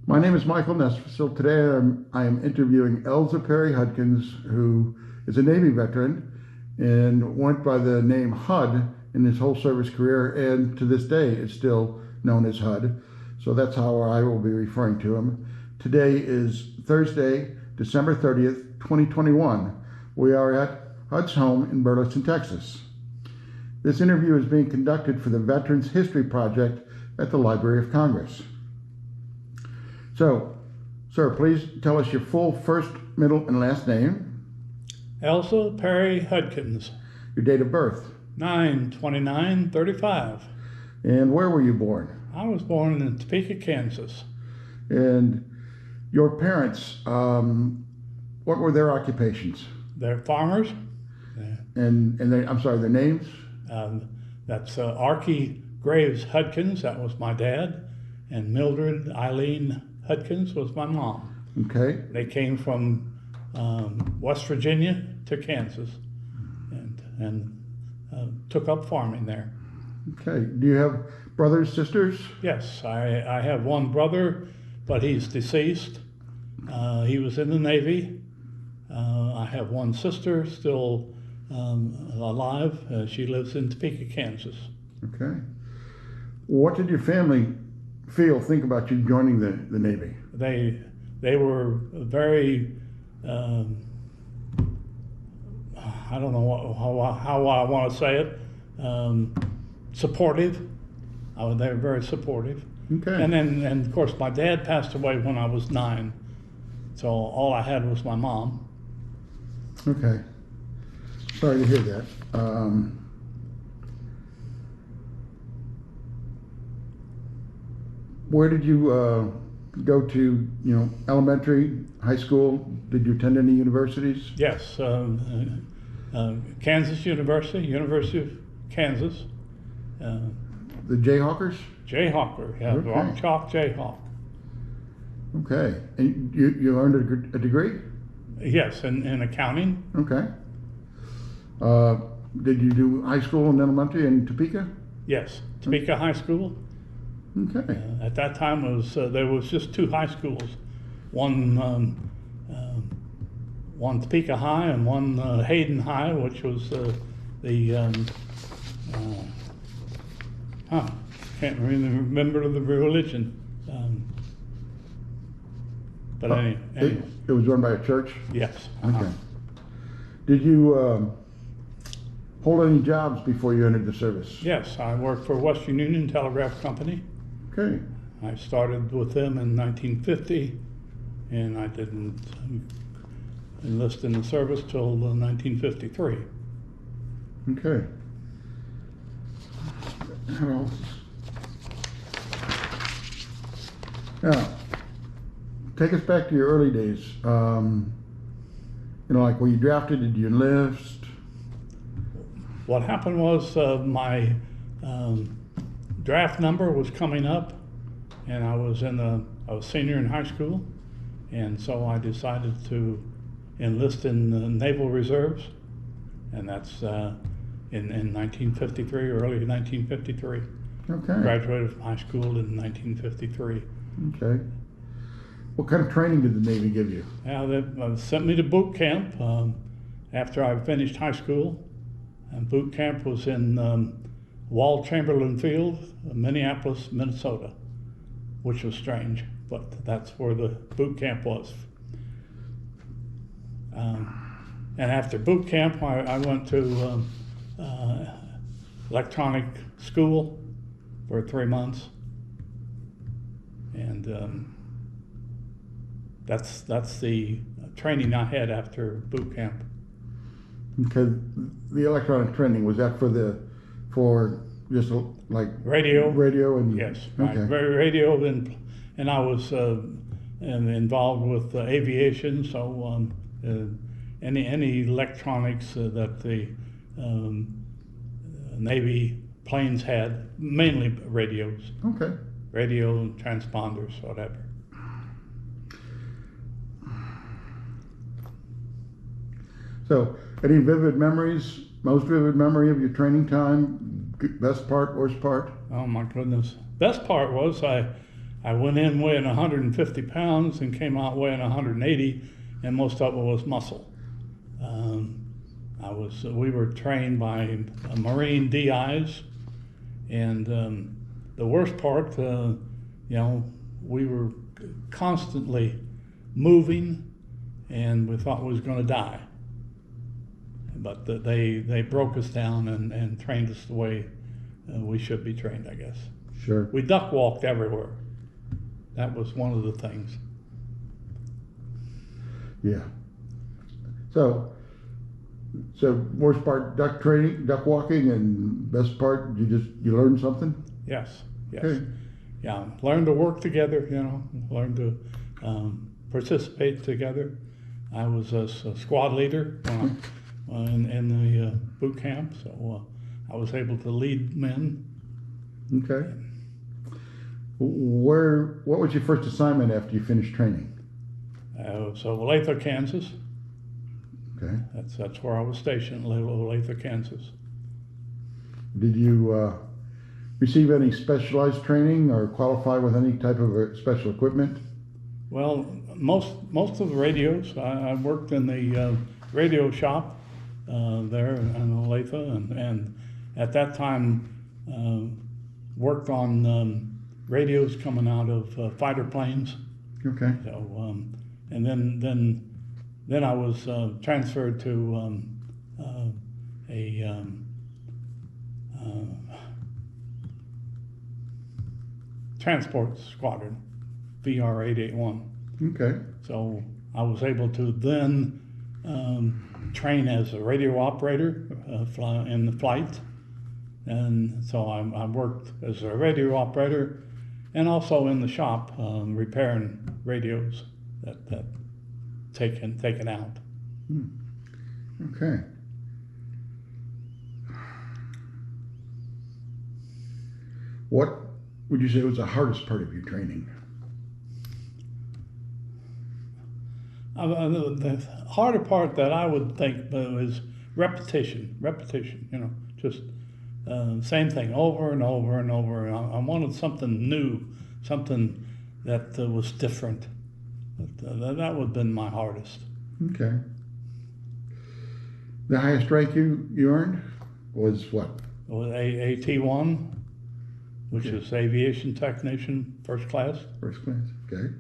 My name is Michael Nesfield. Today I am interviewing Elza Hudkins, who is a Navy veteran and went by the name HUD in his whole service career, and to this day is still known as HUD. So that's how I will be referring to him. Today is Thursday, December 30th, 2021. We are at HUD's home in Burleson, Texas. This interview is being conducted for the Veterans History Project at the Library of Congress. So, sir, please tell us your full first, middle, and last name. Elza Perry Hudkins. Your date of birth. 9/29/35. And where were you born? I was born in Topeka, Kansas. And your parents, what were their occupations? They're farmers. And I'm sorry, their names? That's Archie Graves Hudkins, that was my dad, and Mildred Eileen Hudkins was my mom. Okay. They came from West Virginia to Kansas and took up farming there. Okay. Do you have brothers, sisters? Yes, I have one brother, but he's deceased. He was in the Navy. I have one sister still alive. She lives in Topeka, Kansas. Okay. What did your family think about you joining the Navy? They were very, I don't know how I want to say it, supportive. They were very supportive. Okay. And of course my dad passed away when I was 9, so all I had was my mom. Okay. Sorry to hear that. Where did you go to, elementary, high school? Did you attend any universities? Yes, Kansas University of Kansas. The Jayhawkers? Jayhawker, yeah, Okay. Rock Chalk Jayhawk. Okay. And you earned a degree? Yes, in accounting. Okay. Did you do high school and elementary in Topeka? Yes, Topeka High School. Okay. At that time, there was just 2 high schools, one Topeka High and one Hayden High, which was can't really remember the religion. But anyway. It was run by a church? Yes. Okay. Did you hold any jobs before you entered the service? Yes, I worked for Western Union Telegraph Company. Okay. I started with them in 1950, and I didn't enlist in the service till 1953. Okay. Well, now, take us back to your early days. Like were you drafted? Did you enlist? What happened was my draft number was coming up, and I was a senior in high school, and so I decided to enlist in the Naval Reserves, and that's in 1953, early 1953. Okay. Graduated from high school in 1953. Okay. What kind of training did the Navy give you? Yeah, they sent me to boot camp after I finished high school, and boot camp was in Walt Chamberlain Field, Minneapolis, Minnesota, which was strange, but that's where the boot camp was. And after boot camp, I went to electronic school for 3 months, and that's the training I had after boot camp. Okay. The electronic training, was that for just like Radio. Radio and Yes, okay. radio, and I was involved with aviation, so any electronics that the Navy planes had, mainly radios. Okay. Radio and transponders, whatever. So, any vivid memories, most vivid memory of your training time? Best part, worst part? Oh my goodness. Best part was I I went in weighing 150 pounds and came out weighing 180, and most of it was muscle. We were trained by Marine DIs, and the worst part, we were constantly moving, and we thought we was going to die. But they broke us down and trained us the way we should be trained, I guess. Sure. We duck walked everywhere. That was one of the things. Yeah. So worst part duck training, duck walking, and best part you learned something. Yes. Okay. Yeah. Learn to work together. Learn to participate together. I was a squad leader in the boot camp, so I was able to lead men. Okay. What was your first assignment after you finished training? So Elza, Kansas. Okay. That's where I was stationed, Elza, Kansas. Did you receive any specialized training or qualify with any type of special equipment? Well, most of the radios, I worked in the radio shop there in Elza, and at that time worked on radios coming out of fighter planes. Okay. So, and then I was transferred to a transport squadron, VR 881. Okay. So I was able to then train as a radio operator in the flight, and so I worked as a radio operator, and also in the shop repairing radios that taken out. Okay. What would you say was the hardest part of your training? The harder part that I would think was repetition, just same thing over and over and over. I wanted something new, something that was different. That would have been my hardest. Okay. The highest rank you earned was what? It was AT1, which is aviation technician, first class. First class. Okay.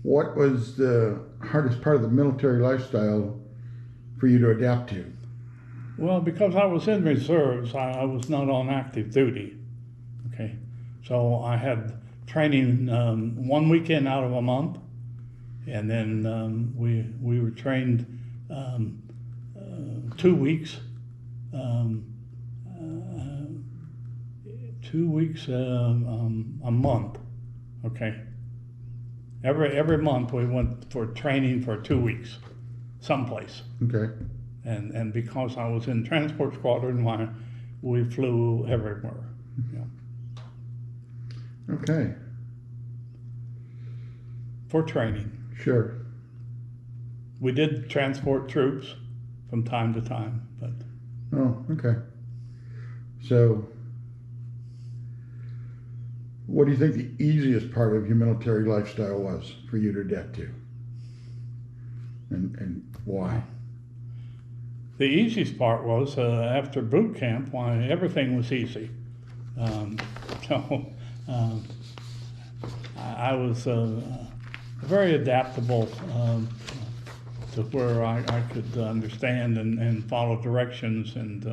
What was the hardest part of the military lifestyle for you to adapt to? Well, because I was in reserves, I was not on active duty. Okay, so I had training 1 weekend out of a month, and then we were trained 2 weeks. 2 weeks a month. Okay. Every month we went for training for 2 weeks, someplace. Okay. And because I was in transport squadron, we flew everywhere. Okay. For training. Sure. We did transport troops from time to time, but. Oh, okay. So, what do you think the easiest part of your military lifestyle was for you to adapt to? And why? The easiest part was after boot camp, everything was easy. I was very adaptable to where I could understand and follow directions, and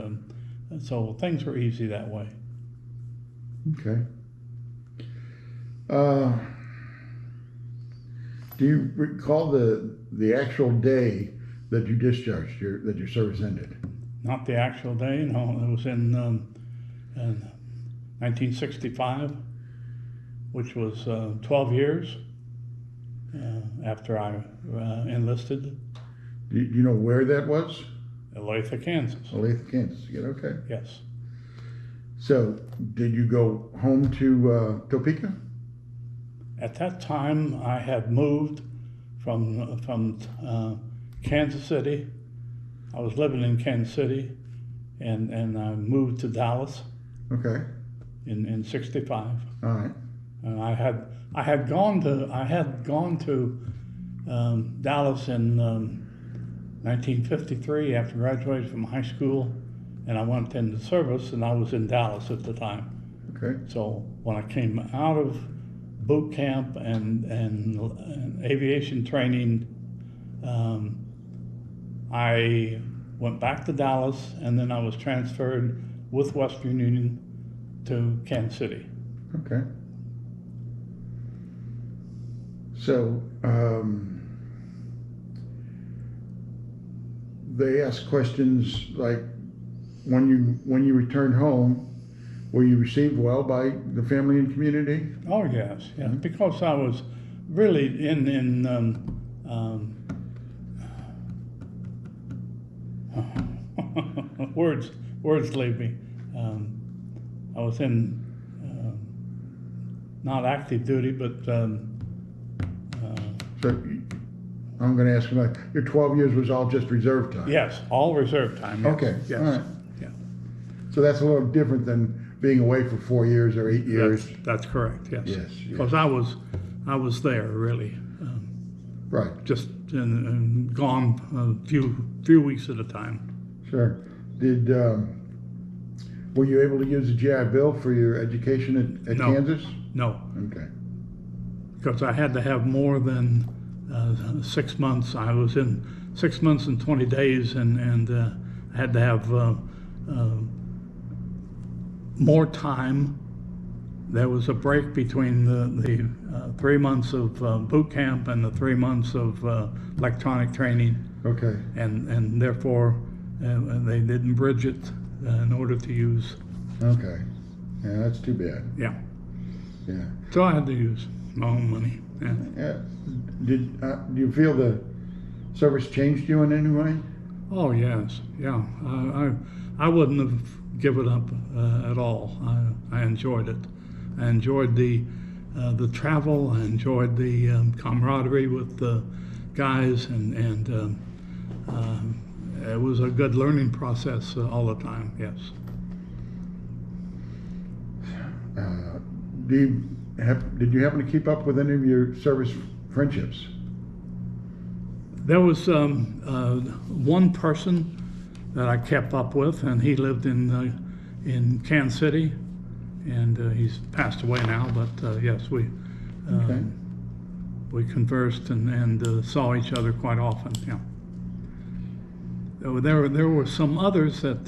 so things were easy that way. Okay. Do you recall the actual day that you discharged, that your service ended? Not the actual day, no. It was in 1965, which was 12 years after I enlisted. Do you know where that was? Elza, Kansas. Elza, Kansas. Yeah, okay. Yes. So, did you go home to Topeka? At that time, I had moved from Kansas City. I was living in Kansas City, and I moved to Dallas. Okay. in '65. All right. And I had gone to Dallas in 1953 after graduating from high school, and I went into service, and I was in Dallas at the time. Okay. So when I came out of boot camp and aviation training, I went back to Dallas, and then I was transferred with Western Union to Kansas City. Okay. So, they ask questions like, when you returned home, were you received well by the family and community? Oh yes, yeah, because I was really in words leave me. I was in not active duty, but So, I'm going to ask you, like, your 12 years was all just reserve time? yes, all reserve time. Yes. Okay, Yes. all right. Yeah. So that's a little different than being away for 4 years or 8 years? That's correct. Yes. Yes, Because I was there really, Right, just and gone a few weeks at a time. sure. Were you able to use the GI Bill for your education at No. Kansas? No, Okay, because I had to have more than 6 months. I was in 6 months and 20 days, and I had to have more time. There was a break between the 3 months of boot camp and the 3 months of electronic training, okay, and therefore they didn't bridge it in order to use. okay. Yeah, that's too bad. Yeah, Yeah. so I had to use my own money. Yeah. Yeah. Do you feel the service changed you in any way? Oh yes, yeah. I wouldn't have given up at all. I enjoyed it. I enjoyed the travel. I enjoyed the camaraderie with the guys, and it was a good learning process all the time. Yes. Did you happen to keep up with any of your service friendships? There was one person that I kept up with, and he lived in Kansas City, and he's passed away now. But yes, we conversed and saw each other quite often. Yeah. There were some others that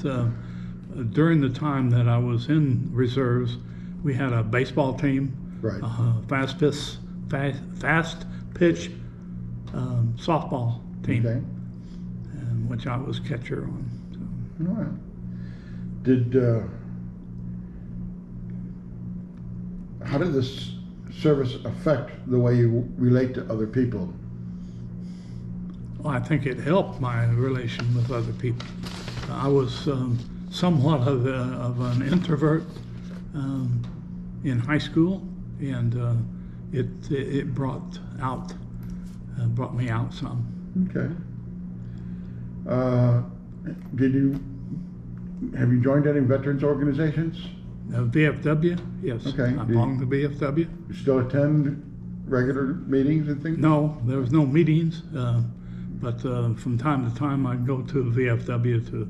during the time that I was in reserves, we had a baseball team, Right. fast pitch softball team, Okay. and which I was catcher on. So. All right. How did this service affect the way you relate to other people? Well, I think it helped my relation with other people. I was somewhat of an introvert in high school, and it brought me out some. Okay. Have you joined any veterans organizations? VFW, yes. Okay. I belong to VFW. You still attend regular meetings and things? No, there was no meetings, but from time to time I'd go to VFW to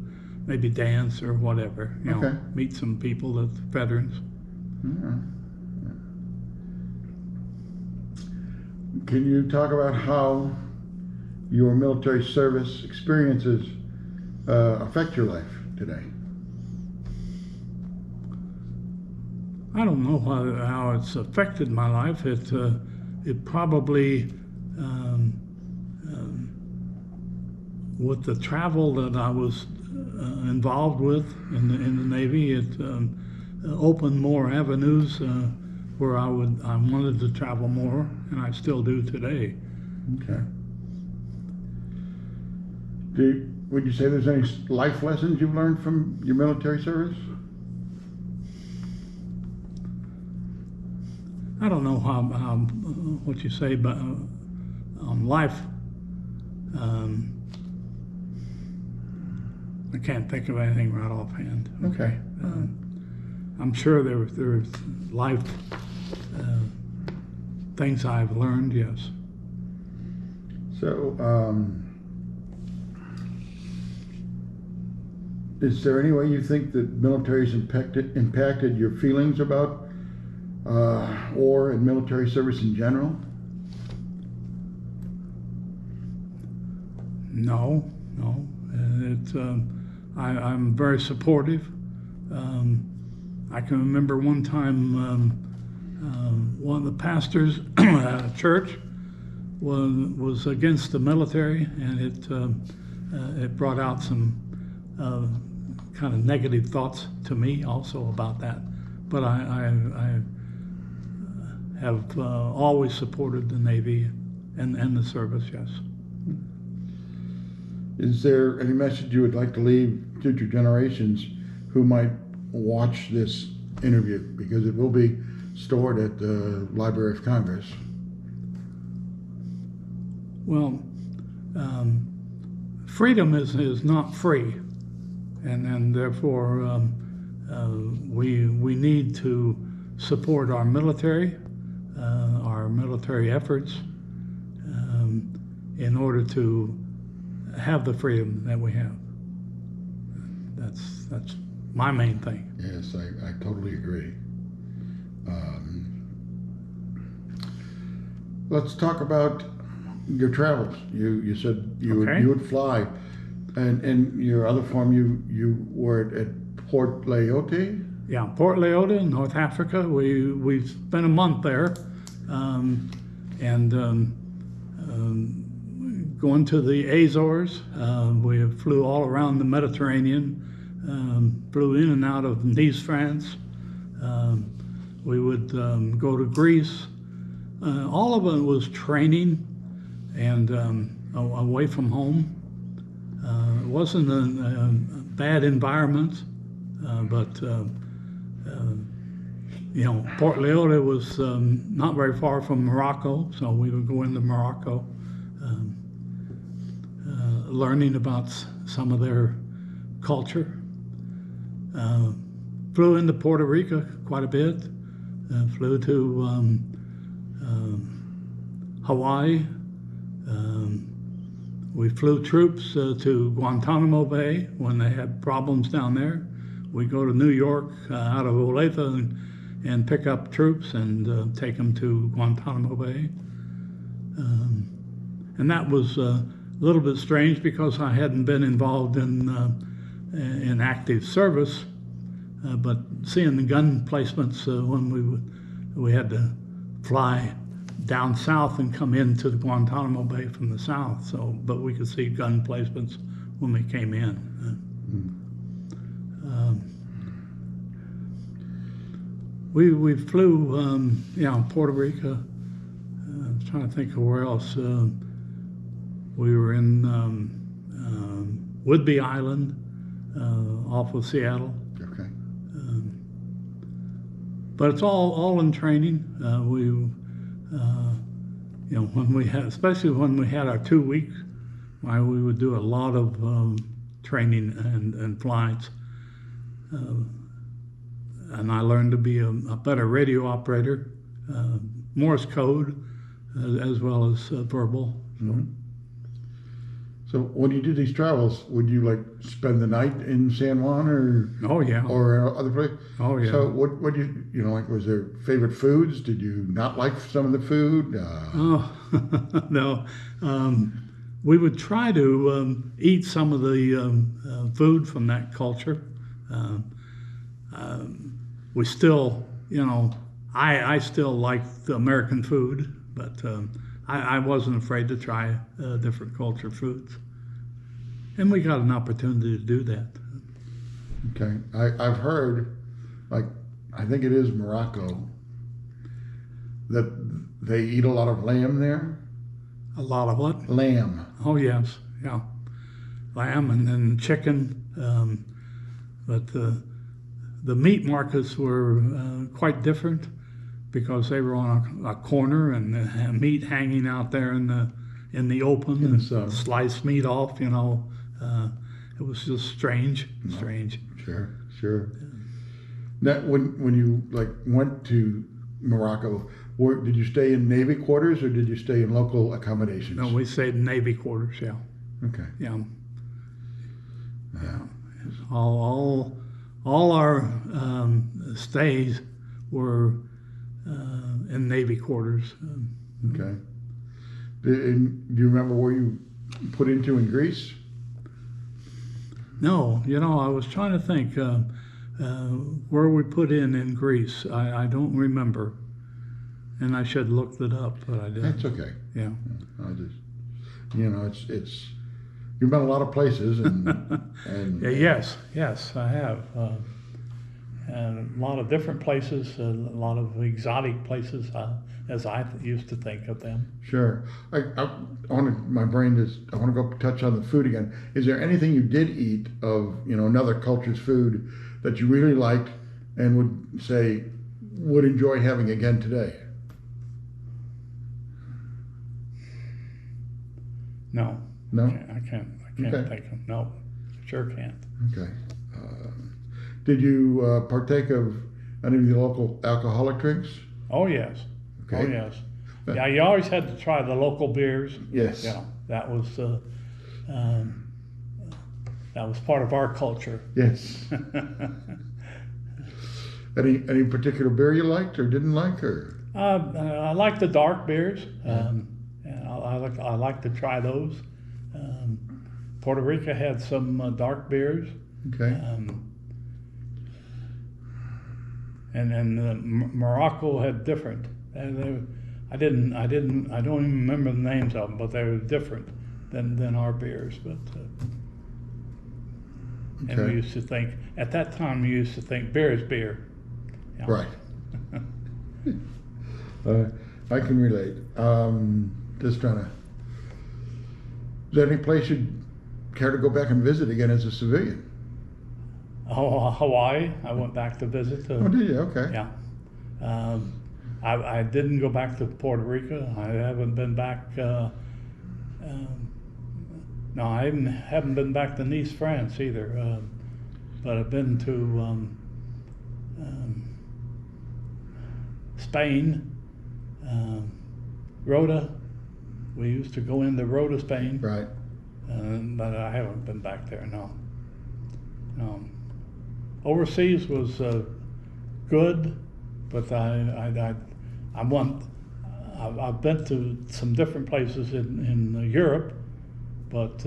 maybe dance or whatever. Okay. Meet some people that's veterans. Yeah. Can you talk about how your military service experiences affect your life today? I don't know how it's affected my life. It probably, with the travel that I was involved with in the Navy, it opened more avenues where I wanted to travel more, and I still do today. Okay. Would you say there's any life lessons you've learned from your military service? I don't know how what you say, but on life, I can't think of anything right offhand. Okay. I'm sure there's life things I've learned, yes. So, is there any way you think that military's impacted your feelings about war and military service in general? No. I'm very supportive. I can remember one time one of the pastors at a church was against the military, and it brought out some kind of negative thoughts to me also about that. But I have always supported the Navy and the service, yes. Is there any message you would like to leave future generations who might watch this interview? Because it will be stored at the Library of Congress. Well, freedom is not free, and therefore we need to support our military efforts in order to have the freedom that we have. That's my main thing. Yes, I totally agree. Let's talk about your travels. You said you would fly, and in your other form you were at Port Leote. Yeah, Port Leote, North Africa. We spent a month there, and going to the Azores. We flew all around the Mediterranean, flew in and out of Nice, France. We would go to Greece. All of it was training and away from home. It wasn't a bad environment, but Port Leote was not very far from Morocco, so we would go into Morocco, learning about some of their culture. Flew into Puerto Rico quite a bit. Flew to Hawaii. We flew troops to Guantanamo Bay when they had problems down there. We go to New York out of Olathe and pick up troops and take them to Guantanamo Bay. And that was a little bit strange because I hadn't been involved in active service, but seeing the gun placements when we had to fly down south and come into the Guantanamo Bay from the south. But we could see gun placements when we came in. We flew, Puerto Rico. I'm trying to think of where else. We were in Whidbey Island, off of Seattle. Okay. But it's all in training. When we had, especially when we had our 2 weeks, we would do a lot of training and flights. And I learned to be a better radio operator, Morse code, as well as verbal. Mm-hmm. So when you do these travels, would you spend the night in San Juan or other place? Oh yeah. So what do you was there favorite foods? Did you not like some of the food? No. We would try to eat some of the food from that culture. We still, I still like the American food, but I wasn't afraid to try different culture foods. And we got an opportunity to do that. Okay. I've heard, I think it is Morocco, that they eat a lot of lamb there. A lot of what? Lamb. Oh, yes. Yeah. Lamb and then chicken. But the meat markets were quite different, because they were on a corner and the meat hanging out there in the open, and sliced meat off. It was just strange. Sure. That when you like went to Morocco, did you stay in Navy quarters or did you stay in local accommodations? No, we stayed in Navy quarters. Yeah, Okay. yeah, yeah. All our stays were in Navy quarters. Okay. Do you remember where you put into in Greece? No, I was trying to think where we put in Greece. I don't remember, and I should have looked it up, but I didn't. That's okay. Yeah. I just, it's you've been a lot of places and Yeah, yes, I have. And a lot of different places, a lot of exotic places, as I used to think of them. Sure. I want my brain is, I want to go touch on the food again. Is there anything you did eat of, another culture's food that you really liked and would enjoy having again today? No. No? I can't Okay. think of, no, sure can't. Okay. Did you partake of any of the local alcoholic drinks? Oh, yes. Okay. Oh, yes. Yeah, you always had to try the local beers. Yes. Yeah, that was part of our culture. Yes. Any particular beer you liked or didn't like, or? I like the dark beers. And I like to try those. Puerto Rico had some dark beers. Okay. And then Morocco had different. I don't even remember the names of them, but they were different than our beers. But and we used to think at that time beer is beer. Yeah. Right. I can relate. Just trying to. Is there any place you'd care to go back and visit again as a civilian? Oh, Hawaii. I went back to visit. Oh, did you? Okay. Yeah. I didn't go back to Puerto Rico. I haven't been back. No, I haven't been back to Nice, France either. But I've been to Spain, Rota. We used to go into Rota, Spain. Right. But I haven't been back there. No. Overseas was good, but I've been to some different places in Europe, but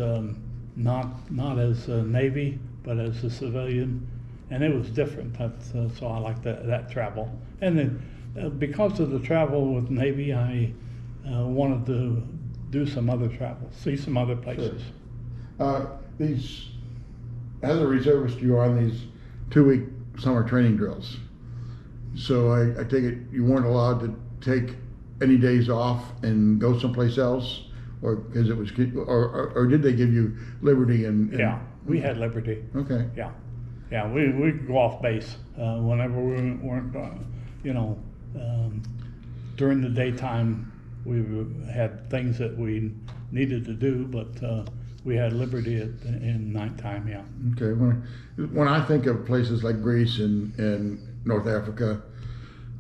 not as a Navy, but as a civilian, and it was different. So I like that travel, and then because of the travel with Navy, I wanted to do some other travel, see some other places. Sure. As a reservist, you are on these 2-week summer training drills. So I take it you weren't allowed to take any days off and go someplace else, or because it was, or did they give you liberty and Yeah, we had liberty. Okay. Yeah, we go off base whenever we weren't, during the daytime we had things that we needed to do, but we had liberty in nighttime. Yeah. Okay. When I think of places like Greece and North Africa,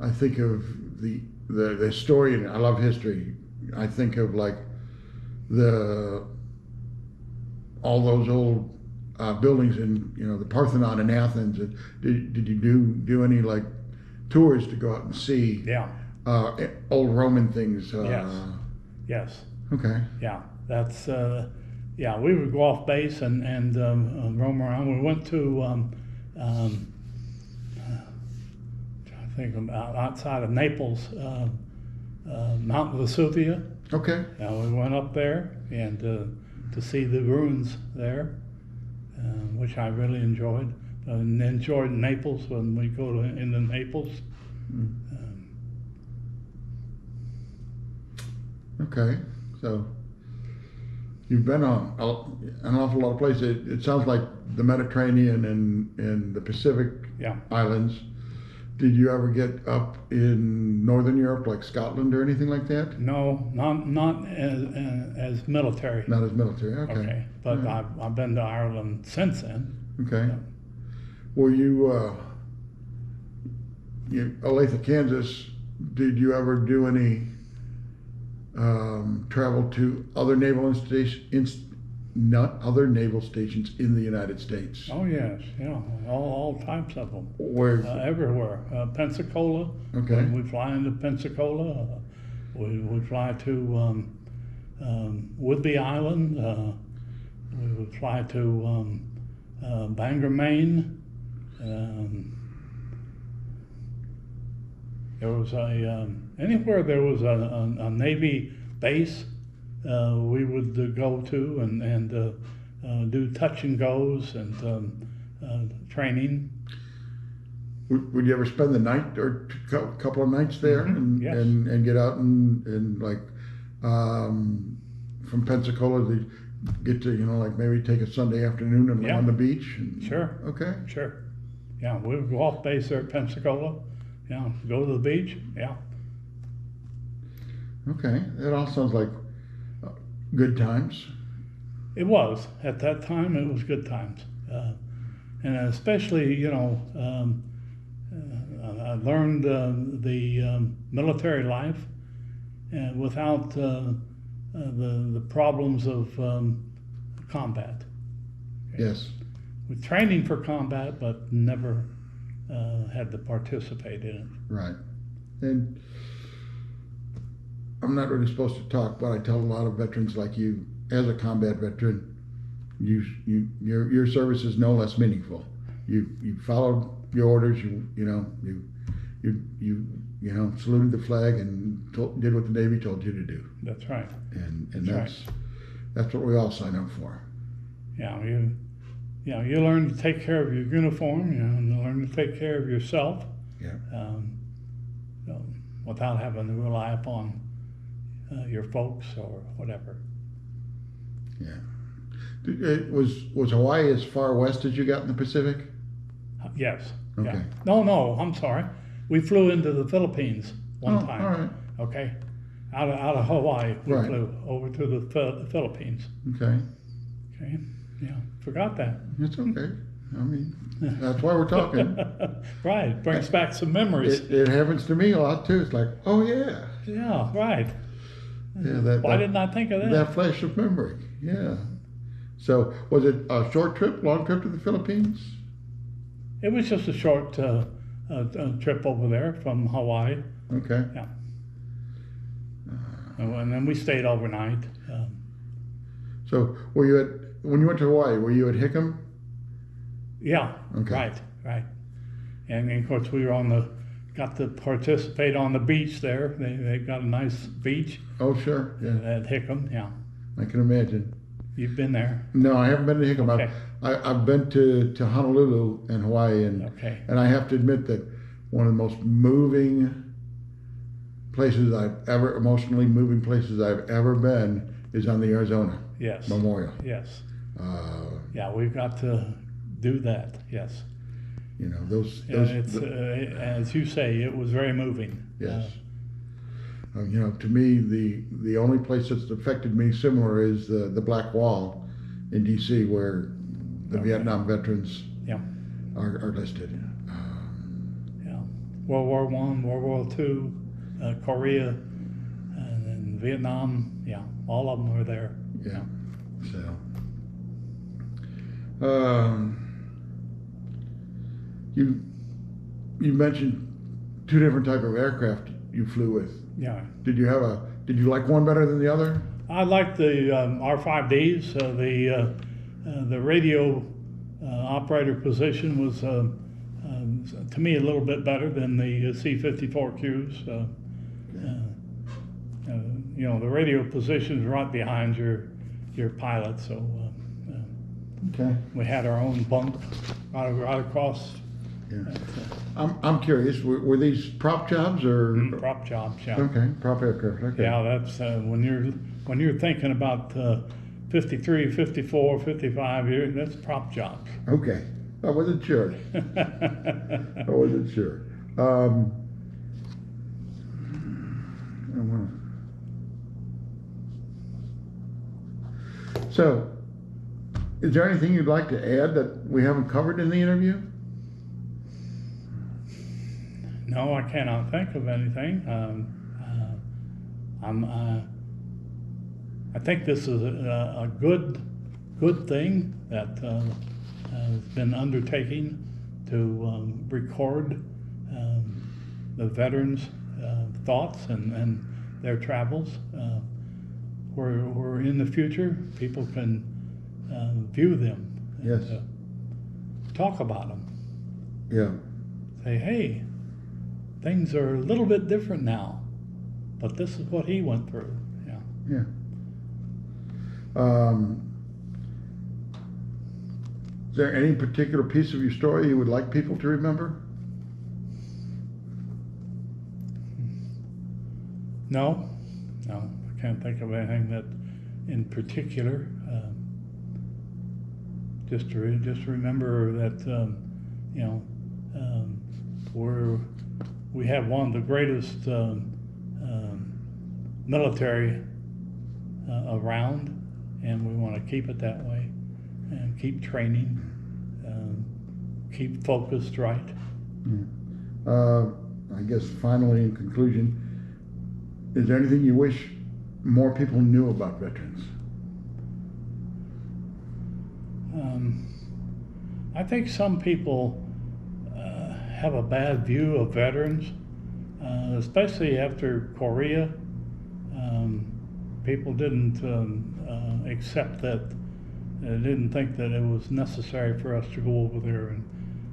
I think of the historian. I love history. I think of like all those old buildings in the Parthenon in Athens. Did you do any like tours to go out and see? Yeah. Old Roman things. Yes. Okay. Yeah. That's we would go off base and roam around. We went to I think outside of Naples, Mount Vesuvius. Okay. We went up there and to see the ruins there, which I really enjoyed. And enjoyed Naples when we go into Naples. Okay, so you've been on an awful lot of places. It sounds like the Mediterranean and the Pacific islands. Did you ever get up in Northern Europe, like Scotland or anything like that? No, not as military. Not as military. Okay. But I've been to Ireland since then. Okay. Were you Olathe, Kansas, did you ever do any travel to other other naval stations in the United States? Oh yes, yeah, all types of them. Where? Everywhere. Pensacola. Okay. We fly into Pensacola. We fly to Whidbey Island. We would fly to Bangor, Maine. There was anywhere there was a Navy base, we would go to and do touch and goes and training. Would you ever spend the night or couple of nights there Yes. and get out and like from Pensacola to get to like maybe take a Sunday afternoon and lay Yeah. on the beach? Sure. Okay. Sure. Yeah, we would go off base there at Pensacola. Yeah, go to the beach. Yeah. Okay. That all sounds like good times. It was at that time. It was good times, and especially I learned the military life, and without the problems of combat. Yes. With training for combat, but never had to participate in it. Right. And I'm not really supposed to talk, but I tell a lot of veterans like you, as a combat veteran, your service is no less meaningful. You followed your orders. You saluted the flag and did what the Navy told you to do. That's right. And That's that's what we all sign up for. Yeah, you learn to take care of your uniform. You learn to take care of yourself. Yeah. Without having to rely upon your folks or whatever. Yeah. Was Hawaii as far west as you got in the Pacific? Yes. Okay. Yeah. No, I'm sorry. We flew into the Philippines one time. All right. Okay. Out of Hawaii, we Right. flew over to the Philippines. Okay. Okay. Yeah. Forgot that. It's okay. I mean, that's why we're talking. Right. Brings back some memories. It happens to me a lot too. It's like, oh yeah. Yeah. Right. Yeah. Why didn't I think of that? That flash of memory. Yeah. So was it a short trip, long trip to the Philippines? It was just a short trip over there from Hawaii. Okay. Yeah. And then we stayed overnight. So were you when you went to Hawaii, were you at Hickam? Yeah. Okay. Right. And of course we were got to participate on the beach there. They've got a nice beach Oh, sure. Yeah. at Hickam. Yeah. I can imagine. You've been there. No, I haven't been to Hickam. Okay. I've been to Honolulu and Hawaii, Okay. and I have to admit that one of the most emotionally moving places I've ever been is on the Arizona Yes. Memorial. Yes. Uh, Yeah, we've got to do that. Yes. those. It's as you say, it was very moving. Yes. To me, the only place that's affected me similar is the Black Wall in D.C., where the Okay. Vietnam veterans Yeah. are listed. Yeah. World War I, World War II, Korea, and then Vietnam. Yeah, all of them were there. Yeah. So, you mentioned two different type of aircraft you flew with. Yeah. Did you like one better than the other? I liked the R5Ds. The radio operator position was, to me, a little bit better than the C-54Qs. The radio position is right behind your pilot, so Okay. we had our own bunk right across. Yeah. I'm curious. Were these prop jobs or? Prop jobs, yeah. Okay, prop aircraft. Okay. Yeah, that's when you're thinking about 53, 54, 55, that's prop jobs. Okay. I wasn't sure. I wasn't sure. So, is there anything you'd like to add that we haven't covered in the interview? No, I cannot think of anything. I think this is a good thing that has been undertaking to record the veterans' thoughts and their travels. Where in the future people can view them and Yes. talk about them. Yeah. Say, hey, things are a little bit different now, but this is what he went through. Yeah. Yeah. Is there any particular piece of your story you would like people to remember? No, I can't think of anything that in particular. Just to remember that you know we have one of the greatest military around, and we want to keep it that way, and keep training, keep focused right. I guess finally, in conclusion, is there anything you wish more people knew about veterans? I think some people have a bad view of veterans, especially after Korea. People didn't accept that, didn't think that it was necessary for us to go over there,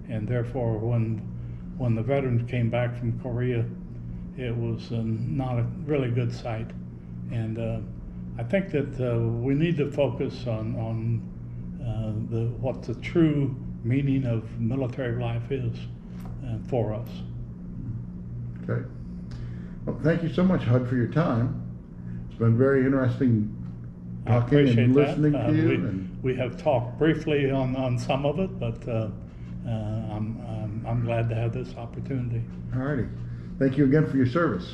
and therefore when the veterans came back from Korea, it was not a really good sight. And I think that we need to focus on what the true meaning of military life is for us. Okay. Well, thank you so much, Hud, for your time. It's been very interesting I talking appreciate and that. listening to you. We have talked briefly on some of it, but I'm glad to have this opportunity. All righty. Thank you again for your service.